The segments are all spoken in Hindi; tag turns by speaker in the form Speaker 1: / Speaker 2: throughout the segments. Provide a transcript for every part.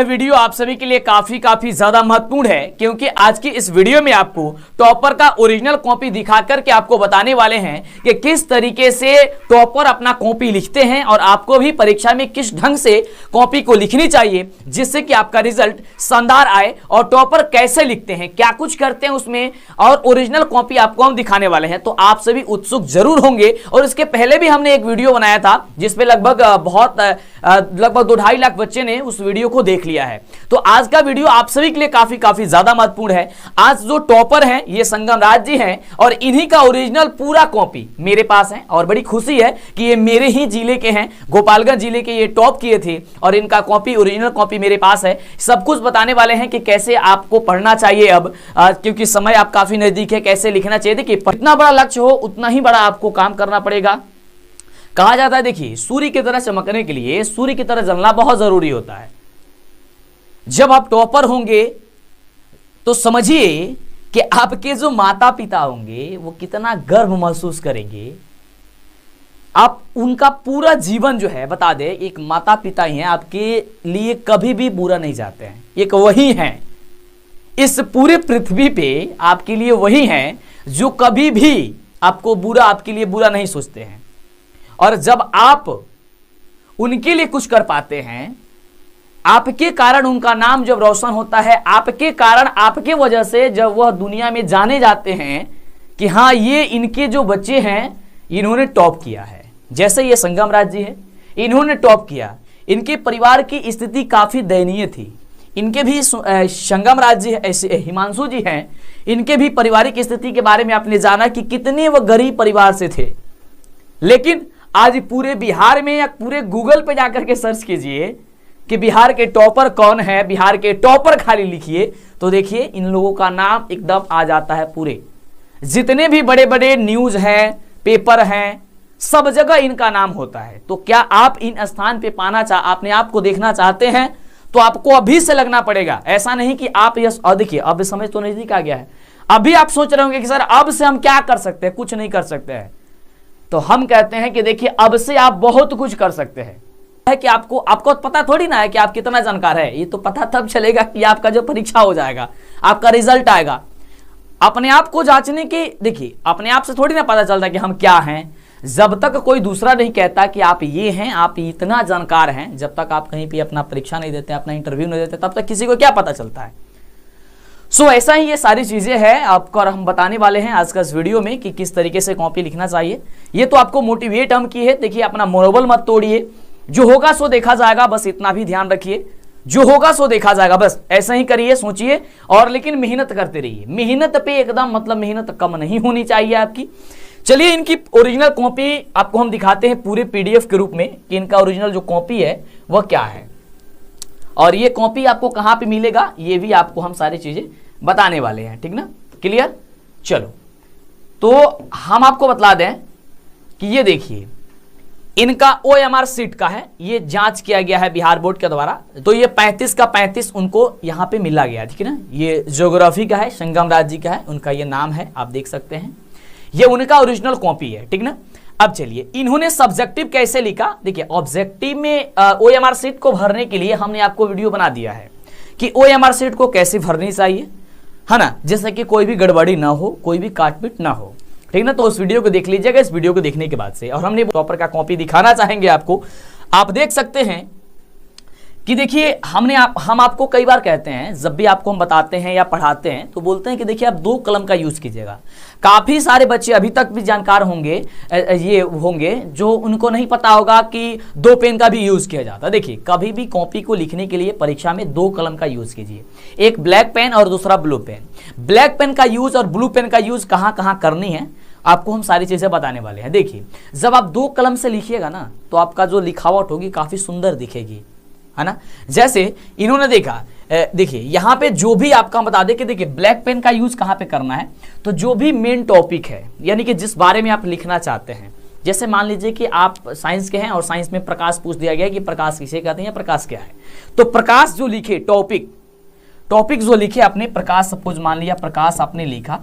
Speaker 1: यह वीडियो आप सभी के लिए काफी ज्यादा महत्वपूर्ण है, क्योंकि आज की इस वीडियो में आपको टॉपर का ओरिजिनल कॉपी दिखा करके आपको बताने वाले हैं कि किस तरीके से टॉपर अपना कॉपी लिखते हैं और आपको भी परीक्षा में किस ढंग से कॉपी को लिखनी चाहिए जिससे कि आपका रिजल्ट शानदार आए। और टॉपर कैसे लिखते हैं, क्या कुछ करते हैं उसमें, और ओरिजिनल कॉपी आपको हम दिखाने वाले हैं। तो आप सभी उत्सुक जरूर होंगे। और इसके पहले भी हमने एक वीडियो बनाया था जिसपे लगभग 2-2.5 लाख बच्चे ने उस वीडियो को देख लिया है। तो आज का वीडियो आप सभी के लिए काफी ज्यादा महत्वपूर्ण है। आज जो टॉपर हैं ये संगम राज जी हैं और इन्हीं का ओरिजिनल पूरा कॉपी मेरे पास है और बड़ी खुशी है कि ये मेरे ही जिले के हैं, गोपालगंज जिले के ये टॉप किए थे और इनका कॉपी ओरिजिनल कॉपी मेरे पास है। सब कुछ बताने वाले हैं कि कैसे आपको पढ़ना चाहिए अब, क्योंकि समय आप काफी नजदीक है, कैसे लिखना चाहिए। देखिए जितना बड़ा लक्ष्य हो उतना ही बड़ा आपको काम करना पड़ेगा। कहा जाता है देखिए सूर्य की तरह चमकने के लिए सूर्य की तरह जलना बहुत जरूरी होता है। जब आप टॉपर होंगे तो समझिए कि आपके जो माता पिता होंगे वो कितना गर्व महसूस करेंगे। आप उनका पूरा जीवन जो है, बता दे, एक माता पिता ही हैं, आपके लिए कभी भी बुरा नहीं चाहते हैं। एक वही हैं इस पूरे पृथ्वी पे, आपके लिए वही हैं जो कभी भी आपके लिए बुरा नहीं सोचते हैं। और जब आप उनके लिए कुछ कर पाते हैं, आपके कारण उनका नाम जब रोशन होता है, आपके कारण, आपके वजह से जब वह दुनिया में जाने जाते हैं कि हाँ ये इनके जो बच्चे हैं इन्होंने टॉप किया है। जैसे ये संगम राज जी है, इन्होंने टॉप किया। इनके परिवार की स्थिति काफी दयनीय थी। इनके भी संगम राज जी, हिमांशु जी हैं, इनके भी पारिवारिक स्थिति के बारे में आपने जाना कि कितने वह गरीब परिवार से थे। लेकिन आज पूरे बिहार में या पूरे गूगल पे जाकर के सर्च कीजिए कि बिहार के टॉपर कौन है, बिहार के टॉपर खाली लिखिए तो देखिए इन लोगों का नाम एकदम आ जाता है। पूरे जितने भी बड़े बड़े न्यूज हैं, पेपर हैं, सब जगह इनका नाम होता है। तो क्या आप इन स्थान पे अपने आप को देखना चाहते हैं तो आपको अभी से लगना पड़ेगा। ऐसा नहीं कि आप देखिए अब समय तो नजदीक आ गया है। अभी आप सोच रहे होंगे कि सर अब से हम क्या कर सकते हैं, कुछ नहीं कर सकते हैं। तो हम कहते हैं कि देखिए अब से आप बहुत कुछ कर सकते हैं। है कि आपको पता थोड़ी ना है कि आप कितना जानकार है। ये तो पता तब चलेगा कि आपका जो परीक्षा हो जाएगा, आपका रिजल्ट आएगा। अपने आप को जांचने की, देखिए अपने आप से थोड़ी ना पता चलता कि हम क्या हैं। जब तक कोई दूसरा नहीं कहता कि आप ये हैं, आप इतना जानकार हैं, जब तक आप कहीं पे अपना परीक्षा नहीं देते, अपना इंटरव्यू नहीं देते, तब तक किसी को क्या पता चलता है। सो ऐसा ही ये सारी चीजें हैं आपको और हम बताने वाले हैं आज का इस वीडियो में कि किस तरीके से कॉपी लिखना चाहिए। ये तो आपको मोटिवेट हम किए। देखिए अपना मनोबल मत तोड़िए, जो होगा सो देखा जाएगा, बस इतना भी ध्यान रखिए। जो होगा सो देखा जाएगा, बस ऐसा ही करिए, सोचिए और लेकिन मेहनत करते रहिए। मेहनत पे एकदम मेहनत कम नहीं होनी चाहिए आपकी। चलिए इनकी ओरिजिनल कॉपी आपको हम दिखाते हैं पूरे पीडीएफ के रूप में कि इनका ओरिजिनल जो कॉपी है वह क्या है और ये कॉपी आपको कहां पे मिलेगा, ये भी आपको हम सारी चीजें बताने वाले हैं। ठीक ना, क्लियर। चलो तो हम आपको बतला दें कि ये देखिए इनका OMR सीट का है, ये जांच किया गया है बिहार बोर्ड के द्वारा। तो ये 35 का 35 उनको यहाँ पे मिला गया। ठीक है ना, ये ज्योग्राफी का है, संगम राज जी का है, उनका ये नाम है, आप देख सकते हैं। ये उनका ओरिजिनल कॉपी है। ठीक ना, अब चलिए इन्होंने सब्जेक्टिव कैसे लिखा। देखिए ऑब्जेक्टिव में OMR सीट को भरने के लिए हमने आपको वीडियो बना दिया है कि OMR सीट को कैसे भरनी चाहिए, है ना, जैसे कि कोई भी गड़बड़ी ना हो, कोई भी काटपीट ना हो। ठीक ना, तो उस वीडियो को देख लीजिएगा इस वीडियो को देखने के बाद से। और हमने टॉपर का कॉपी दिखाना चाहेंगे आपको। आप देख सकते हैं कि देखिए हम आपको कई बार कहते हैं, जब भी आपको हम बताते हैं या पढ़ाते हैं तो बोलते हैं कि देखिए आप 2 कलम का यूज कीजिएगा। काफी सारे बच्चे अभी तक भी जानकार होंगे जो उनको नहीं पता होगा कि 2 पेन का भी यूज किया जाता है। देखिए कभी भी कॉपी को लिखने के लिए परीक्षा में 2 कलम का यूज कीजिए, एक ब्लैक पेन और दूसरा ब्लू पेन। ब्लैक पेन का यूज और ब्लू पेन का यूज कहाँ कहाँ करनी है आपको हम सारी चीजें बताने वाले हैं। देखिए जब आप 2 कलम से लिखिएगा ना तो आपका जो लिखावट होगी काफी सुंदर दिखेगी, है ना। जैसे इन्होंने देखा, देखिए यहाँ पे जो भी आपका बता दें कि देखिए ब्लैक पेन का यूज कहाँ पे करना है, तो जो भी मेन टॉपिक है यानी कि जिस बारे में आप लिखना चाहते हैं। जैसे मान लीजिए कि आप साइंस के हैं और साइंस में प्रकाश पूछ दिया गया कि प्रकाश किसे कहते हैं या प्रकाश क्या है, तो प्रकाश जो लिखे, टॉपिक जो लिखे आपने, प्रकाश सपोज मान लिया प्रकाश आपने लिखा,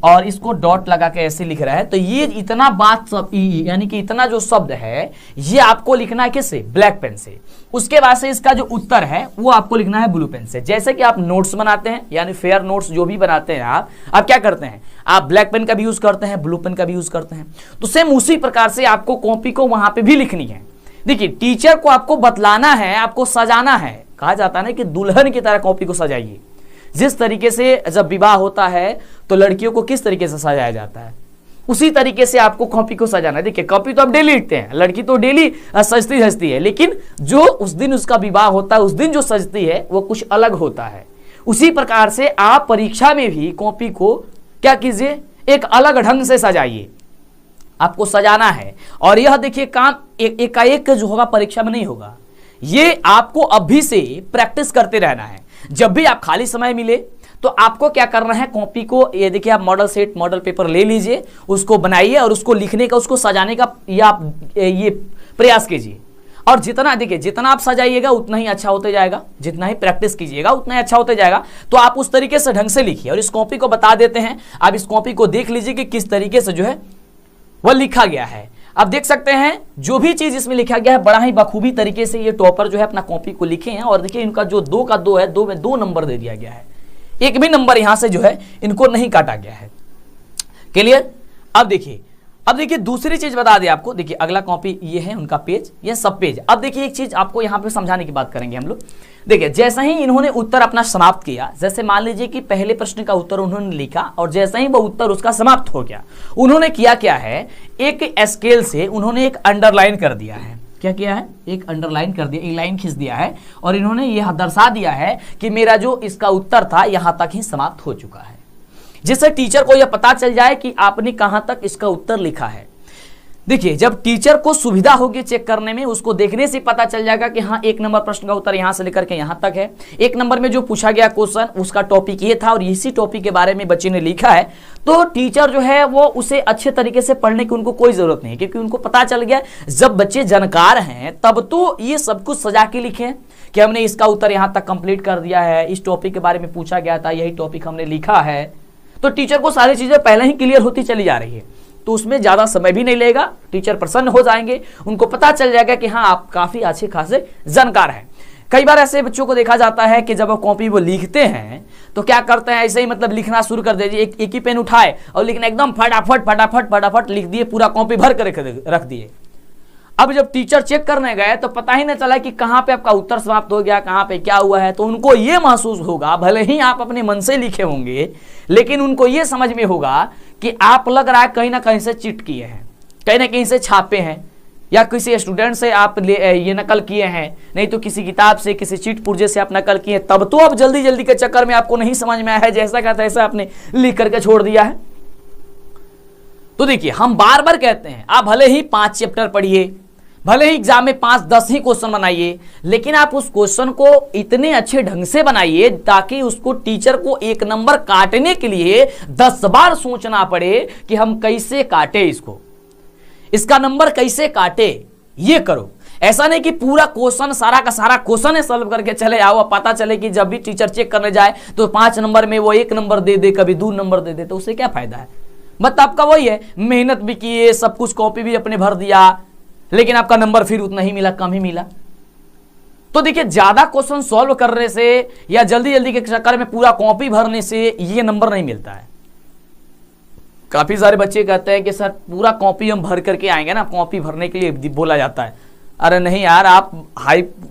Speaker 1: और इसको डॉट लगा के ऐसे लिख रहा है, तो ये इतना बात सब यानी कि इतना जो शब्द है ये आपको लिखना है किससे? ब्लैक पेन से। उसके बाद से इसका जो उत्तर है वो आपको लिखना है ब्लू पेन से। जैसे कि आप नोट्स बनाते हैं यानी फेयर नोट्स जो भी बनाते हैं आप क्या करते हैं? आप ब्लैक पेन का भी यूज करते हैं, ब्लू पेन का भी यूज करते हैं। तो सेम उसी प्रकार से आपको कॉपी को वहां पे भी लिखनी है। देखिए टीचर को आपको बतलाना है, आपको सजाना है। कहा जाता है ना कि दुल्हन की तरह कॉपी को सजाइए। जिस तरीके से जब विवाह होता है तो लड़कियों को किस तरीके से सजाया जाता है, उसी तरीके से आपको कॉपी को सजाना है। देखिए कॉपी तो आप डेली लिखते हैं, लड़की तो डेली सजती है, लेकिन जो उस दिन उसका विवाह होता है उस दिन जो सजती है वो कुछ अलग होता है। उसी प्रकार से आप परीक्षा में भी कॉपी को क्या कीजिए? एक अलग ढंग से सजाइए। आपको सजाना है। और यह देखिए काम एकाएक जो होगा परीक्षा में नहीं होगा, ये आपको अभी से प्रैक्टिस करते रहना है। जब भी आप खाली समय मिले तो आपको क्या करना है? कॉपी को ये देखिए आप मॉडल सेट मॉडल पेपर ले लीजिए, उसको बनाइए और उसको लिखने का उसको सजाने का ये प्रयास कीजिए। और जितना देखिए जितना आप सजाइएगा उतना ही अच्छा होते जाएगा, जितना ही प्रैक्टिस कीजिएगा उतना ही अच्छा होते जाएगा। तो आप उस तरीके से ढंग से लिखिए। और इस कॉपी को बता देते हैं, आप इस कॉपी को देख लीजिए कि किस तरीके से जो है वह लिखा गया है। आप देख सकते हैं जो भी चीज इसमें लिखा गया है बड़ा ही बखूबी तरीके से ये टॉपर जो है अपना कॉपी को लिखे हैं। और देखिए इनका जो 2 का 2 है, 2 में 2 नंबर दे दिया गया है, एक भी नंबर यहां से जो है इनको नहीं काटा गया है। क्लियर? अब देखिए दूसरी चीज बता दें आपको। देखिए अगला कॉपी ये है उनका पेज, ये सब पेज। अब देखिए एक चीज आपको यहां पे समझाने की बात करेंगे हम लोग। देखिए जैसा ही इन्होंने उत्तर अपना समाप्त किया, जैसे मान लीजिए कि पहले प्रश्न का उत्तर उन्होंने लिखा और जैसा ही वो उत्तर उसका समाप्त हो गया, उन्होंने किया क्या है? एक स्केल से उन्होंने एक अंडरलाइन कर दिया है। क्या किया है? एक अंडरलाइन कर दिया, एक लाइन खींच दिया है और इन्होंने यह दर्शा दिया है कि मेरा जो इसका उत्तर था यहां तक ही समाप्त हो चुका है, जिससे टीचर को यह पता चल जाए कि आपने कहां तक इसका उत्तर लिखा है। देखिए जब टीचर को सुविधा होगी चेक करने में, उसको देखने से पता चल जाएगा कि हाँ 1 नंबर प्रश्न का उत्तर यहां से लेकर के यहां तक है। 1 नंबर में जो पूछा गया क्वेश्चन उसका टॉपिक ये था और इसी टॉपिक के बारे में बच्चे ने लिखा है, तो टीचर जो है वो उसे अच्छे तरीके से पढ़ने की उनको कोई जरूरत नहीं है, क्योंकि उनको पता चल गया। जब बच्चे जानकार हैं तब तो ये सब कुछ सजा के लिखे कि हमने इसका उत्तर यहां तक कंप्लीट कर दिया है, इस टॉपिक के बारे में पूछा गया था, यही टॉपिक हमने लिखा है। तो टीचर को सारी चीजें पहले ही क्लियर होती चली जा रही है, तो उसमें ज्यादा समय भी नहीं लगेगा, टीचर प्रसन्न हो जाएंगे, उनको पता चल जाएगा कि हाँ आप काफी अच्छे खासे जानकार हैं। कई बार ऐसे बच्चों को देखा जाता है कि जब वो कॉपी वो लिखते हैं तो क्या करते हैं, ऐसे ही मतलब लिखना शुरू कर दीजिए, एक ही पेन उठाए और लिखना एकदम फटाफट लिख दिए, पूरा कॉपी भर कर रख दिए। अब जब टीचर चेक करने गए तो पता ही नहीं चला कि कहाँ पे आपका उत्तर समाप्त हो गया, कहाँ पे क्या हुआ है। तो उनको ये महसूस होगा, भले ही आप अपने मन से लिखे होंगे, लेकिन उनको ये समझ में होगा कि आप लग रहा है कहीं ना कहीं से चिट किए हैं, कहीं ना कहीं से छापे हैं, या किसी स्टूडेंट से आप ये नकल किए हैं, नहीं तो किसी किताब से, किसी चिट पुर्जे से आप नकल किए। तब तो अब जल्दी जल्दी के चक्कर में आपको नहीं समझ में आया है, जैसा का तैसा आपने लिख करके छोड़ दिया है। तो देखिए हम बार बार कहते हैं आप भले ही 5 चैप्टर पढ़िए, भले ही एग्जाम में 5-10 ही क्वेश्चन बनाइए, लेकिन आप उस क्वेश्चन को इतने अच्छे ढंग से बनाइए ताकि उसको टीचर को 1 नंबर काटने के लिए 10 बार सोचना पड़े कि हम कैसे काटे इसको, इसका नंबर कैसे काटे। ये करो, ऐसा नहीं कि पूरा क्वेश्चन सारा का सारा क्वेश्चन है सॉल्व करके चले आओ, पता चले कि जब भी टीचर चेक करने जाए तो 5 नंबर में वो 1 नंबर दे दे, कभी 2 नंबर दे दे, तो उससे क्या फायदा है। मतलब आपका वही है, मेहनत भी किए, सब कुछ कॉपी भी अपने भर दिया, लेकिन आपका नंबर फिर उतना ही मिला, कम ही मिला। तो देखिए ज्यादा क्वेश्चन सॉल्व करने से या जल्दी जल्दी के चक्कर में पूरा कॉपी भरने से ये नंबर नहीं मिलता है। काफी सारे बच्चे कहते हैं कि सर पूरा कॉपी हम भर करके आएंगे ना, कॉपी भरने के लिए बोला जाता है। अरे नहीं यार, आप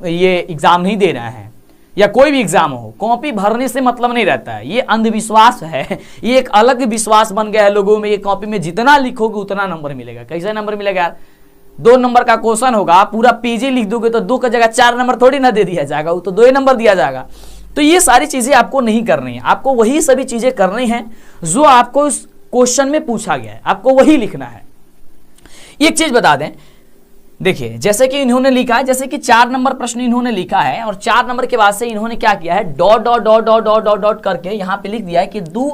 Speaker 1: ये एग्जाम नहीं दे रहे हैं, या कोई भी एग्जाम हो, कॉपी भरने से मतलब नहीं रहता है। ये अंधविश्वास है, ये एक अलग विश्वास बन गया है लोगों में। ये कॉपी में जितना लिखोगे उतना नंबर मिलेगा। कैसा नंबर मिलेगा यार? 2 नंबर का क्वेश्चन होगा, पूरा पेज लिख दोगे तो 2 की जगह 4 नंबर थोड़ी ना दे दिया जाएगा, वो तो 2 नंबर दिया जाएगा। तो ये सारी चीजें आपको नहीं करनी है, आपको वही सभी चीजें करनी है जो आपको उस क्वेश्चन में पूछा गया है, आपको वही लिखना है। एक चीज बता दें, देखिए जैसे कि इन्होंने लिखा है, जैसे कि 4 नंबर प्रश्न इन्होंने लिखा है और 4 नंबर के बाद से इन्होंने क्या किया है, dot dot dot dot dot dot dot करके यहाँ पे लिख दिया है कि 2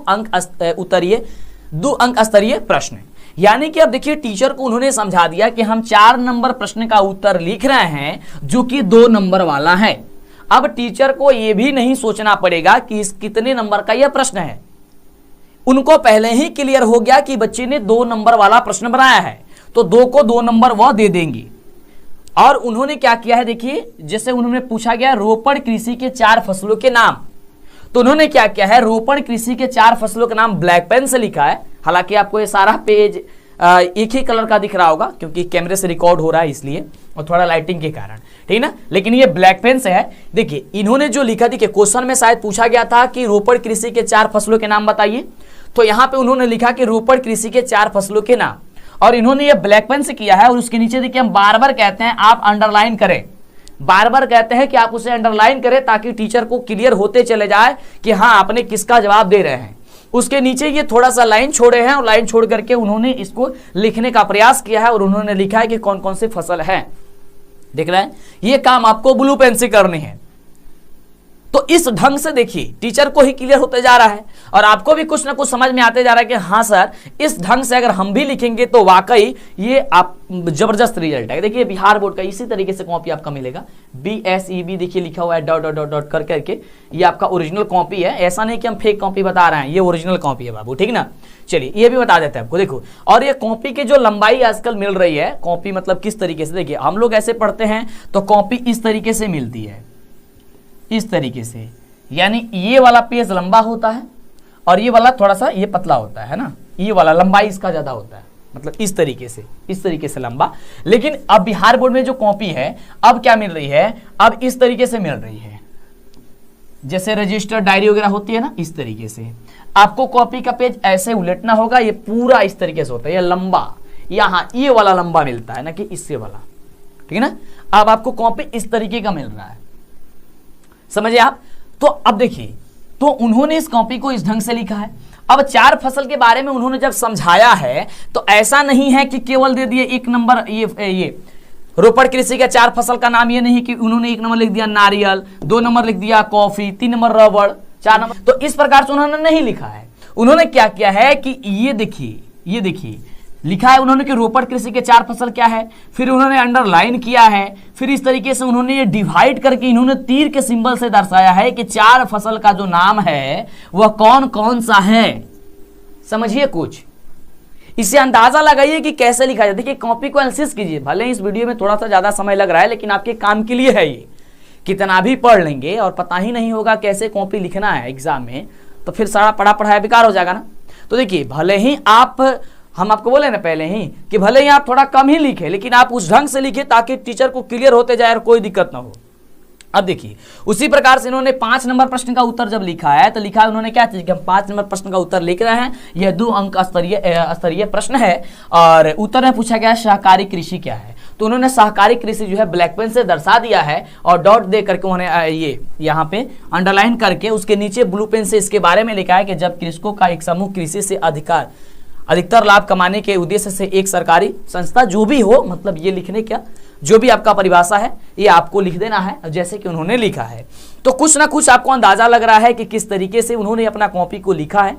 Speaker 1: अंक स्तरीय प्रश्न। यानी कि अब देखिए टीचर को उन्होंने समझा दिया कि हम 4 नंबर प्रश्न का उत्तर लिख रहे हैं जो कि 2 नंबर वाला है। अब टीचर को यह भी नहीं सोचना पड़ेगा कि इस कितने नंबर का यह प्रश्न है, उनको पहले ही क्लियर हो गया कि बच्चे ने 2 नंबर वाला प्रश्न बनाया है, तो 2 को 2 नंबर वह दे देंगे। और उन्होंने क्या किया है, देखिए जैसे उन्होंने पूछा गया रोपण कृषि के 4 फसलों के नाम, तो उन्होंने क्या किया है, रोपण कृषि के 4 फसलों का नाम ब्लैक पेन से लिखा है। हालांकि आपको ये सारा पेज एक ही कलर का दिख रहा होगा क्योंकि कैमरे से रिकॉर्ड हो रहा है इसलिए, और थोड़ा लाइटिंग के कारण, ठीक ना, लेकिन ये ब्लैक पेन से है। देखिए इन्होंने जो लिखा, देखिए क्वेश्चन में शायद पूछा गया था कि रोपण कृषि के 4 फसलों के नाम बताइए, तो यहाँ पे उन्होंने लिखा कि रोपण कृषि के 4 फसलों के नाम, और इन्होंने ये ब्लैक पेन से किया है। और उसके नीचे देखिए हम बार बार कहते हैं आप अंडरलाइन करें, बार बार कहते हैं कि आप उसे अंडरलाइन करें ताकि टीचर को क्लियर होते चले जाए कि हाँ आपने किसका जवाब दे रहे हैं। उसके नीचे ये थोड़ा सा लाइन छोड़े हैं और लाइन छोड़ करके उन्होंने इसको लिखने का प्रयास किया है, और उन्होंने लिखा है कि कौन कौन सी फसल है। देख रहे हैं, ये काम आपको ब्लू पेन से करने हैं। तो इस ढंग से देखिए टीचर को ही क्लियर होते जा रहा है और आपको भी कुछ ना कुछ समझ में आते जा रहा है कि हाँ सर इस ढंग से अगर हम भी लिखेंगे तो वाकई ये आप जबरदस्त रिजल्ट है। देखिए बिहार बोर्ड का इसी तरीके से कॉपी आपका मिलेगा, BSEB देखिए लिखा हुआ है डॉट डॉट डॉट डॉट कर करके, ये आपका ओरिजिनल कॉपी है। ऐसा नहीं कि हम फेक कॉपी बता रहे हैं, ये ओरिजिनल कॉपी है बाबू, ठीक ना। चलिए ये भी बता देते हैं आपको, देखो। और ये कॉपी की जो लंबाई आजकल मिल रही है, कॉपी मतलब किस तरीके से, देखिए हम लोग ऐसे पढ़ते हैं तो कॉपी इस तरीके से मिलती है, इस तरीके से, यानी ये वाला पेज लंबा होता है और ये वाला थोड़ा सा ये पतला होता है ना, ये वाला लंबाई इसका ज्यादा होता है, मतलब इस तरीके से लंबा। लेकिन अब बिहार बोर्ड में जो कॉपी है अब क्या मिल रही है, अब इस तरीके से मिल रही है, जैसे रजिस्टर डायरी वगैरह होती है ना, इस तरीके से। आपको कॉपी का पेज ऐसे उलटना होगा, ये पूरा इस तरीके से होता है, ये लंबा, यहाँ ये वाला लंबा मिलता है ना कि इससे वाला, ठीक है ना। अब आपको कॉपी इस तरीके का मिल रहा है, समझिए आप। तो अब देखिए, तो उन्होंने इस कॉपी को इस ढंग से लिखा है। अब 4 फसल के बारे में उन्होंने जब समझाया है तो ऐसा नहीं है कि केवल दे दिए 1 नंबर, ये रोपण कृषि के 4 फसल का नाम, ये नहीं कि उन्होंने 1 नंबर लिख दिया नारियल, 2 नंबर लिख दिया कॉफी, 3 नंबर रबड़, 4 नंबर, तो इस प्रकार से उन्होंने नहीं लिखा है। उन्होंने क्या किया है कि ये देखिए लिखा है उन्होंने कि रोपण कृषि के 4 फसल क्या है, फिर उन्होंने अंडरलाइन किया है, फिर इस तरीके से उन्होंने ये डिवाइड करके इन्होंने तीर के सिंबल से दर्शाया है कि 4 फसल का जो नाम है वह कौन कौन सा है। समझिए कुछ, इससे अंदाजा लगाइए कि कैसे लिखा जाए। देखिए कॉपी को एनालिसिस कीजिए, भले इस वीडियो में थोड़ा सा ज्यादा समय लग रहा है लेकिन आपके काम के लिए है ये। कितना भी पढ़ लेंगे और पता ही नहीं होगा कैसे कॉपी लिखना है एग्जाम में, तो फिर सारा पढ़ाया बेकार हो जाएगा ना। तो देखिए भले ही हम आपको बोले ना पहले ही कि भले ही आप थोड़ा कम ही लिखे, लेकिन आप उस ढंग से लिखे ताकि टीचर को क्लियर होते जाए और कोई दिक्कत ना हो। अब देखिए उसी प्रकार से इन्होंने 5 नंबर प्रश्न का उत्तर जब लिखा है तो लिखा है उन्होंने क्या चीज कि हम 5 नंबर प्रश्न का उत्तर लिख रहे हैं। यह 2 अंक स्तरीय प्रश्न है और उत्तर में पूछा गया सहकारी कृषि क्या है, तो उन्होंने सहकारी कृषि जो है ब्लैक पेन से दर्शा दिया है और डॉट दे करके उन्होंने ये यहाँ पे अंडरलाइन करके उसके नीचे ब्लू पेन से इसके बारे में लिखा है कि जब कृषकों का एक समूह कृषि से अधिकतर लाभ कमाने के उद्देश्य से एक सरकारी संस्था जो भी हो, मतलब ये लिखने क्या जो भी आपका परिभाषा है ये आपको लिख देना है जैसे कि उन्होंने लिखा है। तो कुछ ना कुछ आपको अंदाजा लग रहा है कि किस तरीके से उन्होंने अपना कॉपी को लिखा है,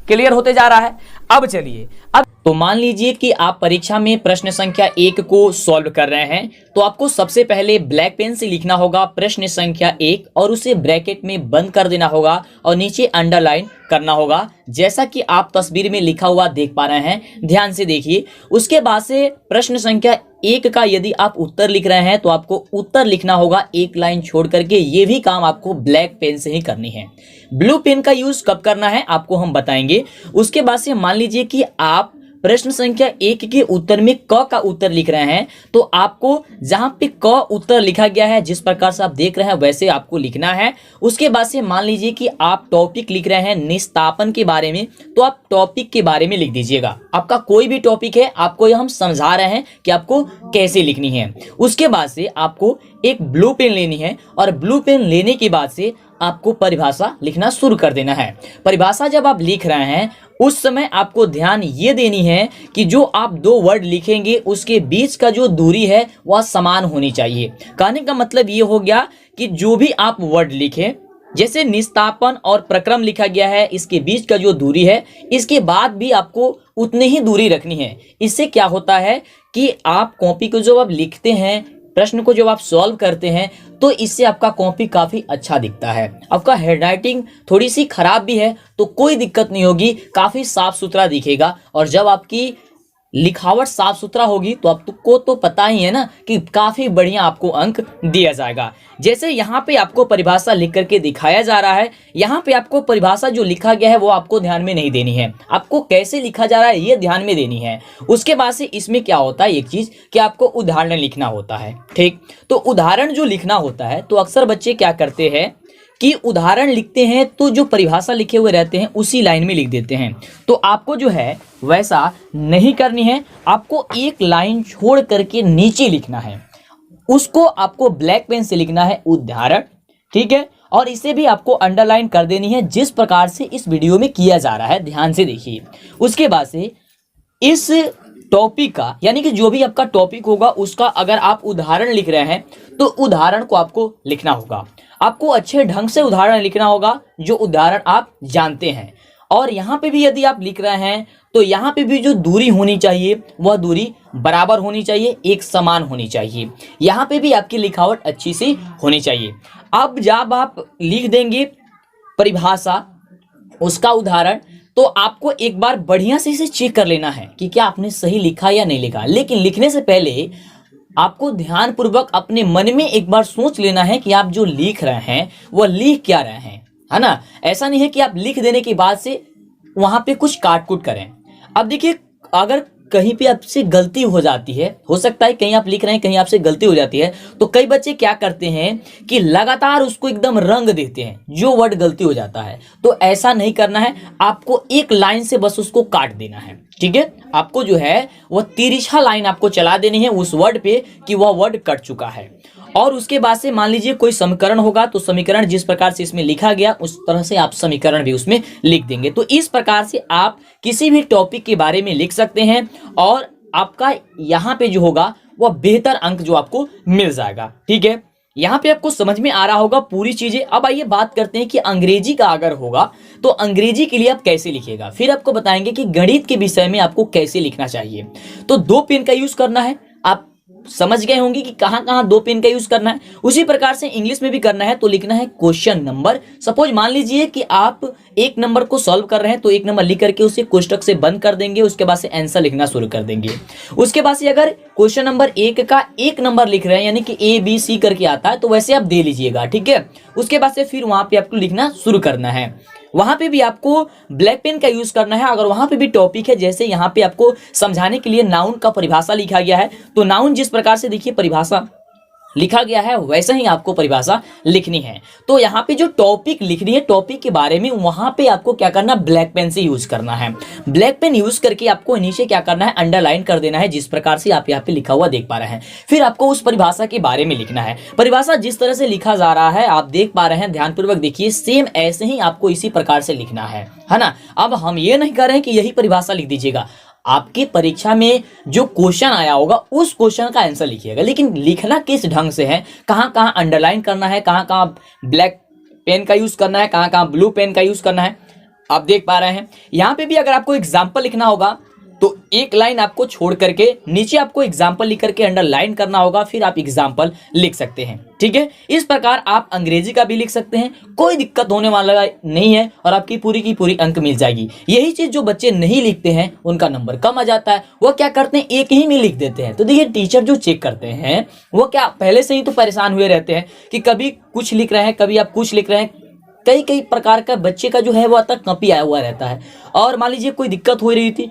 Speaker 1: क्लियर होते जा रहा है। अब चलिए, अब तो मान लीजिए कि आप परीक्षा में प्रश्न संख्या 1 को सॉल्व कर रहे हैं, तो आपको सबसे पहले ब्लैक पेन से लिखना होगा प्रश्न संख्या 1 और उसे ब्रैकेट में बंद कर देना होगा और नीचे अंडरलाइन करना होगा, जैसा कि आप तस्वीर में लिखा हुआ देख पा रहे हैं, ध्यान से देखिए। उसके बाद से प्रश्न संख्या 1 का यदि आप उत्तर लिख रहे हैं तो आपको उत्तर लिखना होगा एक लाइन छोड़ करके। ये भी काम आपको ब्लैक पेन से ही करनी है। ब्लू पेन का यूज कब करना है आपको हम बताएंगे। उसके बाद से मान लीजिए कि आप प्रश्न संख्या 1 के उत्तर में क का उत्तर लिख रहे हैं, तो आपको जहां पे क उत्तर लिखा गया है जिस प्रकार से आप देख रहे हैं वैसे आपको लिखना है। उसके बाद से मान लीजिए कि आप टॉपिक लिख रहे हैं निस्तापन के बारे में, तो आप टॉपिक के बारे में लिख दीजिएगा। आपका कोई भी टॉपिक है, आपको हम समझा रहे हैं कि आपको कैसे लिखनी है। उसके बाद से आपको एक ब्लू पेन लेनी है और ब्लू पेन लेने के बाद से आपको परिभाषा लिखना शुरू कर देना है। परिभाषा जब आप लिख रहे हैं उस समय आपको ध्यान ये देनी है कि जो आप 2 वर्ड लिखेंगे उसके बीच का जो दूरी है वह समान होनी चाहिए। कहने का मतलब ये हो गया कि जो भी आप वर्ड लिखें, जैसे निस्तापन और प्रक्रम लिखा गया है, इसके बीच का जो दूरी है इसके बाद भी आपको उतनी ही दूरी रखनी है। इससे क्या होता है कि आप कॉपी को जब आप लिखते हैं, प्रश्न को जब आप सॉल्व करते हैं,
Speaker 2: तो इससे आपका कॉपी काफी अच्छा दिखता है। आपका हैंडराइटिंग थोड़ी सी खराब भी है तो कोई दिक्कत नहीं होगी, काफी साफ सुथरा दिखेगा। और जब आपकी लिखावट साफ सुथरा होगी तो आपको तो पता ही है ना कि काफी बढ़िया आपको अंक दिया जाएगा। जैसे यहाँ पे आपको परिभाषा लिख करके दिखाया जा रहा है, यहाँ पे आपको परिभाषा जो लिखा गया है वो आपको ध्यान में नहीं देनी है, आपको कैसे लिखा जा रहा है ये ध्यान में देनी है। उसके बाद से इसमें क्या होता है, एक चीज कि आपको उदाहरण लिखना होता है। ठीक, तो उदाहरण जो लिखना होता है तो अक्सर बच्चे क्या करते हैं कि उदाहरण लिखते हैं तो जो परिभाषा लिखे हुए रहते हैं उसी लाइन में लिख देते हैं। तो आपको जो है वैसा नहीं करनी है, आपको एक लाइन छोड़ करके नीचे लिखना है, उसको आपको ब्लैक पेन से लिखना है उदाहरण। ठीक है, और इसे भी आपको अंडरलाइन कर देनी है जिस प्रकार से इस वीडियो में किया जा रहा है, ध्यान से देखिए। उसके बाद से इस टॉपिक का यानी कि जो भी आपका टॉपिक होगा उसका अगर आप उदाहरण लिख रहे हैं तो उदाहरण को आपको लिखना होगा, आपको अच्छे ढंग से उदाहरण लिखना होगा जो उदाहरण आप जानते हैं। और यहाँ पे भी यदि आप लिख रहे हैं तो यहाँ पे भी जो दूरी होनी चाहिए वह दूरी बराबर होनी चाहिए, एक समान होनी चाहिए। यहाँ पे भी आपकी लिखावट अच्छी सी होनी चाहिए। अब जब आप लिख देंगे परिभाषा उसका उदाहरण तो आपको एक बार बढ़िया से इसे चेक कर लेना है कि क्या आपने सही लिखा या नहीं लिखा। लेकिन लिखने से पहले आपको ध्यानपूर्वक अपने मन में एक बार सोच लेना है कि आप जो लिख रहे हैं वह लिख क्या रहे हैं, है ना। ऐसा नहीं है कि आप लिख देने के बाद से वहां पे कुछ काट कूट करें। अब देखिए, अगर कहीं पे आपसे गलती हो जाती है, हो सकता है कहीं आप लिख रहे हैं कहीं आपसे गलती हो जाती है, तो कई बच्चे क्या करते हैं कि लगातार उसको एकदम रंग देते हैं जो वर्ड गलती हो जाता है। तो ऐसा नहीं करना है, आपको एक लाइन से बस उसको काट देना है। ठीक है, आपको जो है वह तिरछा लाइन आपको चला देनी है उस वर्ड पे कि वह वर्ड कट चुका है। और उसके बाद से मान लीजिए कोई समीकरण होगा तो समीकरण जिस प्रकार से इसमें लिखा गया उस तरह से आप समीकरण भी उसमें लिख देंगे। तो इस प्रकार से आप किसी भी टॉपिक के बारे में लिख सकते हैं और आपका यहाँ पे जो होगा वह बेहतर अंक जो आपको मिल जाएगा। ठीक है, यहाँ पे आपको समझ में आ रहा होगा पूरी चीजें। अब आइए बात करते हैं कि अंग्रेजी का अगर होगा तो अंग्रेजी के लिए आप कैसे लिखेगा, फिर आपको बताएंगे कि गणित के विषय में आपको कैसे लिखना चाहिए। तो 2 पेन का यूज करना है, आप समझ गए होंगे कि कहां कहां 2 पेन का यूज करना है। उसी प्रकार से इंग्लिश में भी करना है तो लिखना है क्वेश्चन नंबर। सपोज मान लीजिए कि आप 1 नंबर को सॉल्व कर रहे हैं तो 1 नंबर लिख करके उसे कोष्टक से बंद कर देंगे, उसके बाद से आंसर लिखना शुरू कर देंगे। उसके बाद से अगर क्वेश्चन नंबर 1 का 1 नंबर लिख रहे हैं यानी कि ABC करके आता है तो वैसे आप दे लीजिएगा। ठीक है, उसके बाद से फिर वहां पे आपको लिखना शुरू करना है। वहां पे भी आपको ब्लैक पेन का यूज करना है। अगर वहां पे भी टॉपिक है, जैसे यहाँ पे आपको समझाने के लिए नाउन का परिभाषा लिखा गया है तो नाउन जिस प्रकार से देखिए परिभाषा लिखा गया है वैसे ही आपको परिभाषा लिखनी है। तो यहाँ पे जो टॉपिक लिखनी है टॉपिक के बारे में वहां पे आपको क्या करना, ब्लैक पेन से यूज करना है। ब्लैक पेन यूज करके आपको नीचे क्या करना है, अंडरलाइन कर देना है जिस प्रकार से आप यहाँ पे लिखा हुआ देख पा रहे हैं। फिर आपको उस परिभाषा के बारे में लिखना है। परिभाषा जिस तरह से लिखा जा रहा है आप देख पा रहे हैं, ध्यानपूर्वक देखिए, सेम ऐसे ही आपको इसी प्रकार से लिखना है ना। अब हम ये नहीं कर रहे हैं कि यही परिभाषा लिख दीजिएगा, आपकी परीक्षा में जो क्वेश्चन आया होगा उस क्वेश्चन का आंसर लिखिएगा। लेकिन लिखना किस ढंग से है, कहां कहां अंडरलाइन करना है, कहां कहां ब्लैक पेन का यूज करना है, कहां कहां ब्लू पेन का यूज करना है, आप देख पा रहे हैं। यहां पे भी अगर आपको एग्जाम्पल लिखना होगा तो एक लाइन आपको छोड़ करके नीचे आपको एग्जाम्पल लिख करके अंडरलाइन करना होगा, फिर आप एग्जाम्पल लिख सकते हैं। ठीक है, इस प्रकार आप अंग्रेजी का भी लिख सकते हैं, कोई दिक्कत होने वाला नहीं है और आपकी पूरी की पूरी अंक मिल जाएगी। यही चीज जो बच्चे नहीं लिखते हैं उनका नंबर कम आ जाता है, वो क्या करते हैं एक ही में लिख देते हैं। तो देखिए टीचर जो चेक करते हैं वो क्या पहले से ही तो परेशान हुए रहते हैं कि कभी कुछ लिख रहे हैं कभी आप कुछ लिख रहे हैं। कई कई प्रकार का बच्चे का जो है वो तक कॉपी आया हुआ रहता है और मान लीजिए कोई दिक्कत हो रही थी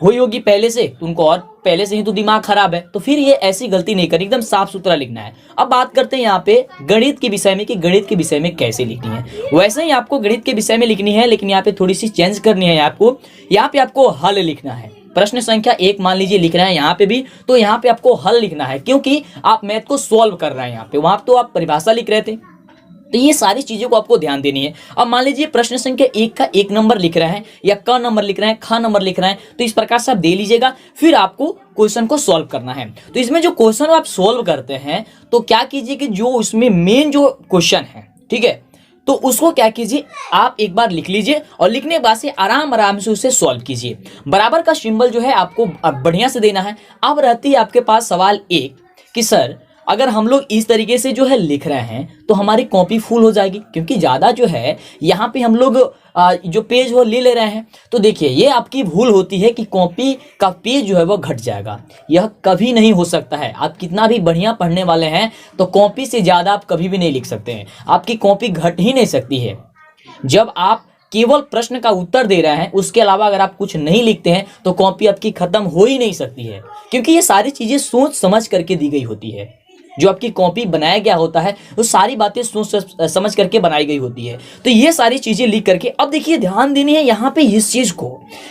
Speaker 2: हुई होगी पहले से, तो उनको और पहले से ही तो दिमाग खराब है, तो फिर ये ऐसी गलती नहीं करनी, एकदम साफ सुथरा लिखना है। अब बात करते हैं यहाँ पे गणित के विषय में कि गणित के विषय में कैसे लिखनी है। वैसे ही आपको गणित के विषय में लिखनी है, लेकिन यहाँ पे थोड़ी सी चेंज करनी है आपको। यहाँ पे आपको हल लिखना है, प्रश्न संख्या 1 मान लीजिए लिख रहे हैं यहाँ पे भी, तो यहाँ पे आपको हल लिखना है क्योंकि आप मैथ को सॉल्व कर रहे हैं। यहाँ पे वहां तो आप परिभाषा लिख रहे थे, तो ये सारी चीजों को आपको ध्यान देनी है। अब मान लीजिए प्रश्न संख्या 1 का 1 नंबर लिख रहे हैं या क नंबर लिख रहे हैं, ख नंबर लिख रहे हैं, तो इस प्रकार से आप दे लीजिएगा। फिर आपको क्वेश्चन को सॉल्व करना है। तो इसमें जो क्वेश्चन आप सॉल्व करते हैं तो क्या कीजिए कि जो उसमें मेन जो क्वेश्चन है, ठीक है, तो उसको क्या कीजिए आप एक बार लिख लीजिए और लिखने के बाद से आराम आराम से उसे सॉल्व कीजिए। बराबर का सिंबल जो है आपको बढ़िया से देना है। अब रहती है आपके पास सवाल 1 कि सर अगर हम लोग इस तरीके से जो है लिख रहे हैं तो हमारी कॉपी फुल हो जाएगी, क्योंकि ज़्यादा जो है यहाँ पे हम लोग जो पेज वो ले रहे हैं। तो देखिए ये आपकी भूल होती है कि कॉपी का पेज जो है वो घट जाएगा। यह कभी नहीं हो सकता है। आप कितना भी बढ़िया पढ़ने वाले हैं तो कॉपी से ज़्यादा आप कभी भी नहीं लिख सकते हैं। आपकी कॉपी घट ही नहीं सकती है। जब आप केवल प्रश्न का उत्तर दे रहे हैं, उसके अलावा अगर आप कुछ नहीं लिखते हैं तो कॉपी आपकी खत्म हो ही नहीं सकती है, क्योंकि ये सारी चीजें सोच समझ करके दी गई होती है। जो आपकी कॉपी बनाया गया होता है वो सारी बातें सोच समझ करके बनाई गई होती है। तो ये सारी चीजें लिख करके, अब देखिए ध्यान देनी है यहाँ पे इस चीज को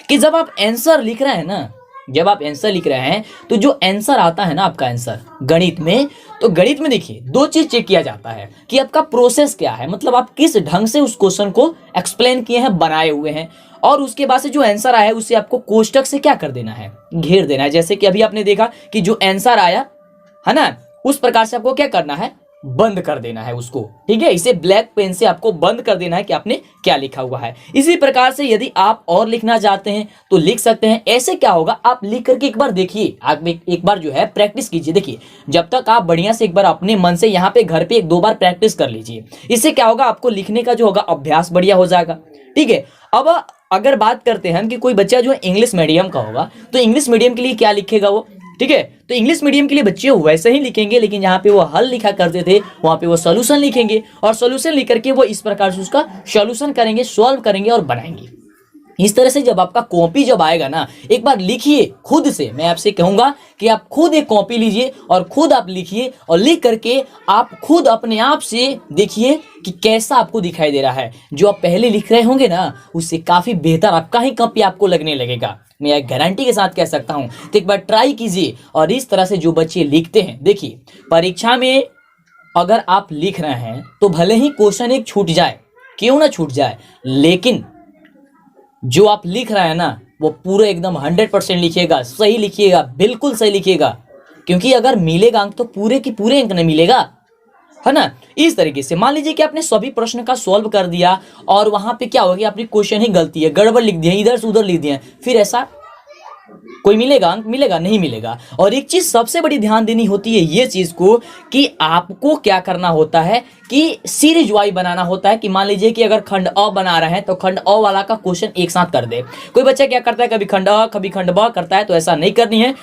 Speaker 2: कि जब आप आंसर लिख रहे हैं ना, जब आप आंसर लिख रहे हैं तो जो आंसर आता है ना आपका आंसर गणित में, तो गणित में देखिए दो चीज चेक किया जाता है कि आपका प्रोसेस क्या है, मतलब आप किस ढंग से उस क्वेश्चन को एक्सप्लेन किए हैं, बनाए हुए हैं, और उसके बाद से जो आंसर आया है उसे आपको कोष्टक से क्या कर देना है, घेर देना है। जैसे कि अभी आपने देखा कि जो आंसर आया है ना, उस प्रकार से आपको क्या करना है, बंद कर देना है उसको। ठीक है, इसे ब्लैक पेन से आपको बंद कर देना है कि आपने क्या लिखा हुआ है। इसी प्रकार से यदि आप और लिखना चाहते हैं तो लिख सकते हैं। ऐसे क्या होगा, आप लिख करके एक बार देखिए, आप एक बार जो है प्रैक्टिस कीजिए। देखिए जब तक आप बढ़िया से एक बार अपने मन से यहाँ पे घर पे एक दो बार प्रैक्टिस कर लीजिए। इससे क्या होगा, आपको लिखने का जो होगा अभ्यास बढ़िया हो जाएगा। ठीक है, अब अगर बात करते हैं कि कोई बच्चा जो है इंग्लिश मीडियम का होगा तो इंग्लिश मीडियम के लिए क्या लिखेगा वो। ठीक है, तो इंग्लिश मीडियम के लिए बच्चे वैसे ही लिखेंगे, लेकिन जहाँ पे वो हल लिखा करते थे वहाँ पे वो सॉल्यूशन लिखेंगे, और सॉल्यूशन लिख करके वो इस प्रकार से उसका सॉल्यूशन करेंगे, सॉल्व करेंगे और बनाएंगे। इस तरह से जब आपका कॉपी जब आएगा ना, एक बार लिखिए खुद से। मैं आपसे कहूंगा कि आप खुद एक कॉपी लीजिए और खुद आप लिखिए, और लिख करके आप खुद अपने आप से देखिए कि कैसा आपको दिखाई दे रहा है। जो आप पहले लिख रहे होंगे ना, उससे काफी बेहतर आपका ही कॉपी आपको लगने लगेगा। मैं एक गारंटी के साथ कह सकता हूं। तो एक बार ट्राई कीजिए, और इस तरह से जो बच्चे लिखते हैं, देखिए परीक्षा में अगर आप लिख रहे हैं तो भले ही क्वेश्चन एक छूट जाए, क्यों ना छूट जाए, लेकिन जो आप लिख रहे हैं ना वो पूरे एकदम 100% लिखिएगा, सही लिखिएगा, बिल्कुल सही लिखिएगा, क्योंकि अगर मिलेगा अंक तो पूरे की पूरे अंक नहीं मिलेगा, है ना। इस तरीके से मान लीजिए कि आपने सभी प्रश्न का सॉल्व कर दिया और वहां पे क्या हो गया, आपने क्वेश्चन ही गलती है, गड़बड़ लिख दिया, इधर से उधर लिख दिया, फिर ऐसा कोई मिलेगा अंक, मिलेगा नहीं मिलेगा। और एक चीज सबसे बड़ी ध्यान देनी होती है ये चीज को कि आपको क्या करना होता है कि सीरीज वाइज बनाना होता है। कि मान लीजिए कि अगर खंड अ बना रहे हैं तो खंड अ वाला का क्वेश्चन एक साथ कर दे। कोई बच्चा क्या करता है, कभी खंड अ कभी खंड ब करता है, तो ऐसा नहीं करनी है।